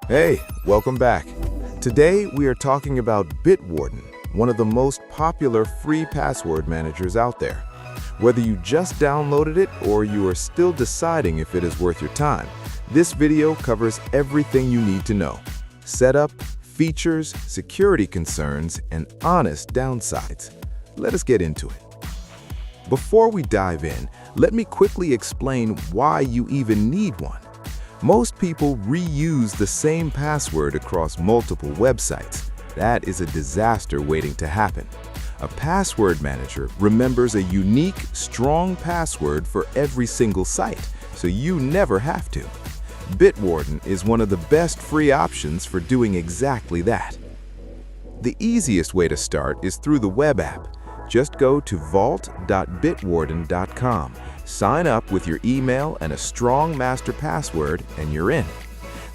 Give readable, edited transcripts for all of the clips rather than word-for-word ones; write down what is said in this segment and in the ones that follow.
Hey, welcome back. Today we are talking about Bitwarden, one of the most popular free password managers out there. Whether you just downloaded it or you are still deciding if it is worth your time, this video covers everything you need to know. Setup, features, security concerns, and honest downsides. Let us get into it. Before we dive in, let me quickly explain why you even need one. Most people reuse the same password across multiple websites. That is a disaster waiting to happen. A password manager remembers a unique, strong password for every single site, so you never have to. Bitwarden is one of the best free options for doing exactly that. The easiest way to start is through the web app. Just go to vault.bitwarden.com, sign up with your email and a strong master password, and you're in.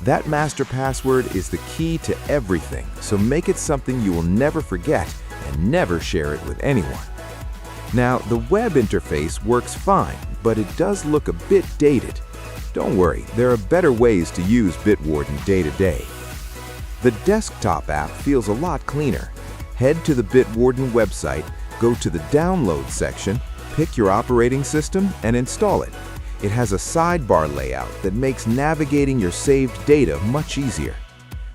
That master password is the key to everything, so make it something you will never forget and never share it with anyone. Now, the web interface works fine, but it does look a bit dated. Don't worry, there are better ways to use Bitwarden day to day. The desktop app feels a lot cleaner. Head to the Bitwarden website, go to the Download section, pick your operating system, and install it. It has a sidebar layout that makes navigating your saved data much easier.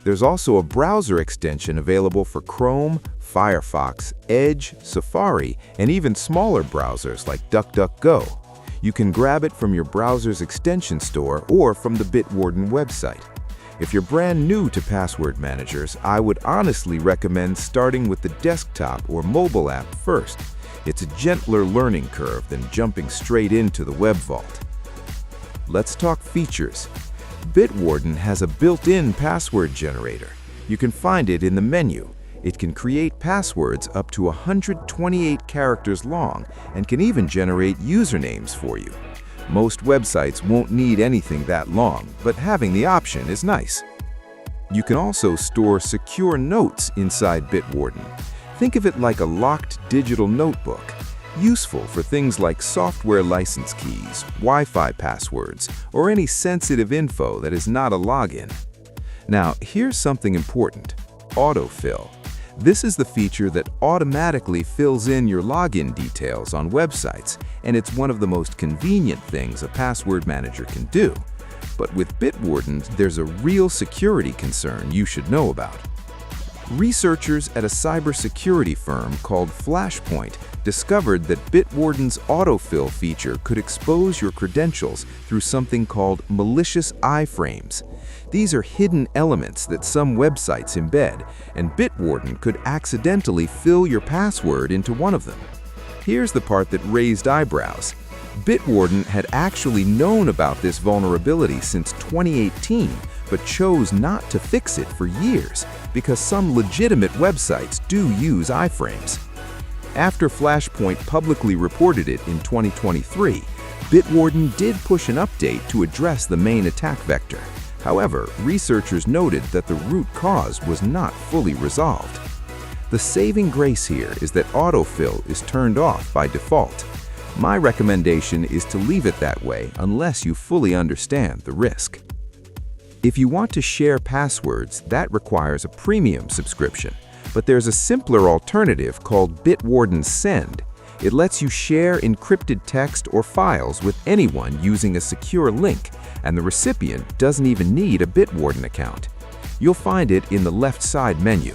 There's also a browser extension available for Chrome, Firefox, Edge, Safari, and even smaller browsers like DuckDuckGo. You can grab it from your browser's extension store or from the Bitwarden website. If you're brand new to password managers, I would honestly recommend starting with the desktop or mobile app first. It's a gentler learning curve than jumping straight into the web vault. Let's talk features. Bitwarden has a built-in password generator. You can find it in the menu. It can create passwords up to 128 characters long and can even generate usernames for you. Most websites won't need anything that long, but having the option is nice. You can also store secure notes inside Bitwarden. Think of it like a locked digital notebook, useful for things like software license keys, Wi-Fi passwords, or any sensitive info that is not a login. Now, here's something important: Autofill. This is the feature that automatically fills in your login details on websites, and it's one of the most convenient things a password manager can do. But with Bitwarden, there's a real security concern you should know about. Researchers at a cybersecurity firm called Flashpoint discovered that Bitwarden's autofill feature could expose your credentials through something called malicious iframes. These are hidden elements that some websites embed, and Bitwarden could accidentally fill your password into one of them. Here's the part that raised eyebrows. Bitwarden had actually known about this vulnerability since 2018, but chose not to fix it for years because some legitimate websites do use iframes. After Flashpoint publicly reported it in 2023, Bitwarden did push an update to address the main attack vector. However, researchers noted that the root cause was not fully resolved. The saving grace here is that autofill is turned off by default. My recommendation is to leave it that way unless you fully understand the risk. If you want to share passwords, that requires a premium subscription, but there's a simpler alternative called Bitwarden Send. It lets you share encrypted text or files with anyone using a secure link, and the recipient doesn't even need a Bitwarden account. You'll find it in the left side menu.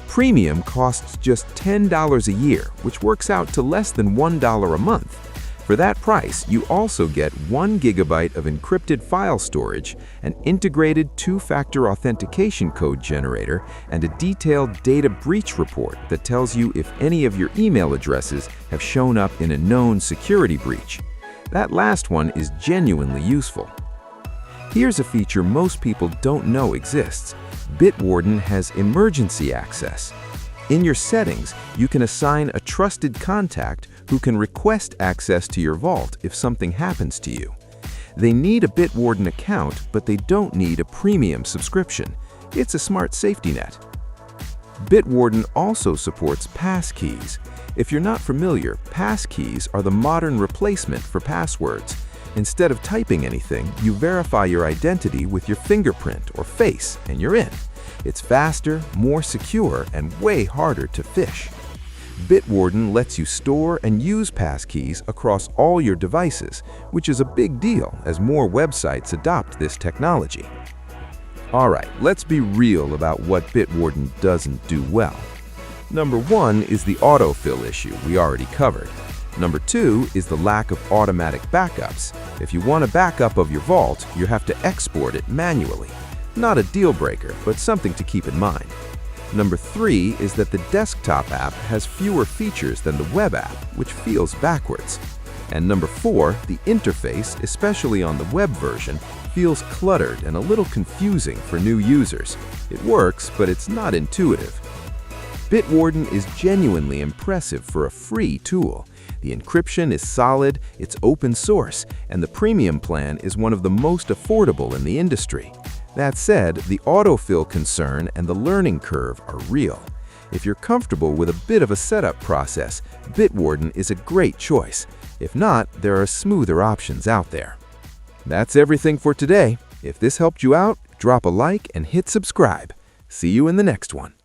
Premium costs just $10 a year, which works out to less than $1 a month. For that price, you also get 1 GB of encrypted file storage, an integrated two-factor authentication code generator, and a detailed data breach report that tells you if any of your email addresses have shown up in a known security breach. That last one is genuinely useful. Here's a feature most people don't know exists. Bitwarden has emergency access. In your settings, you can assign a trusted contact who can request access to your vault if something happens to you. They need a Bitwarden account, but they don't need a premium subscription. It's a smart safety net. Bitwarden also supports Passkeys. If you're not familiar, Passkeys are the modern replacement for passwords. Instead of typing anything, you verify your identity with your fingerprint or face, and you're in. It's faster, more secure, and way harder to phish. Bitwarden lets you store and use passkeys across all your devices, which is a big deal as more websites adopt this technology. Alright, let's be real about what Bitwarden doesn't do well. Number 1 is the autofill issue we already covered. Number 2 is the lack of automatic backups. If you want a backup of your vault, you have to export it manually. Not a deal breaker, but something to keep in mind. Number 3 is that the desktop app has fewer features than the web app, which feels backwards. And number 4, the interface, especially on the web version, feels cluttered and a little confusing for new users. It works, but it's not intuitive. Bitwarden is genuinely impressive for a free tool. The encryption is solid, it's open source, and the premium plan is one of the most affordable in the industry. That said, the autofill concern and the learning curve are real. If you're comfortable with a bit of a setup process, Bitwarden is a great choice. If not, there are smoother options out there. That's everything for today. If this helped you out, drop a like and hit subscribe. See you in the next one.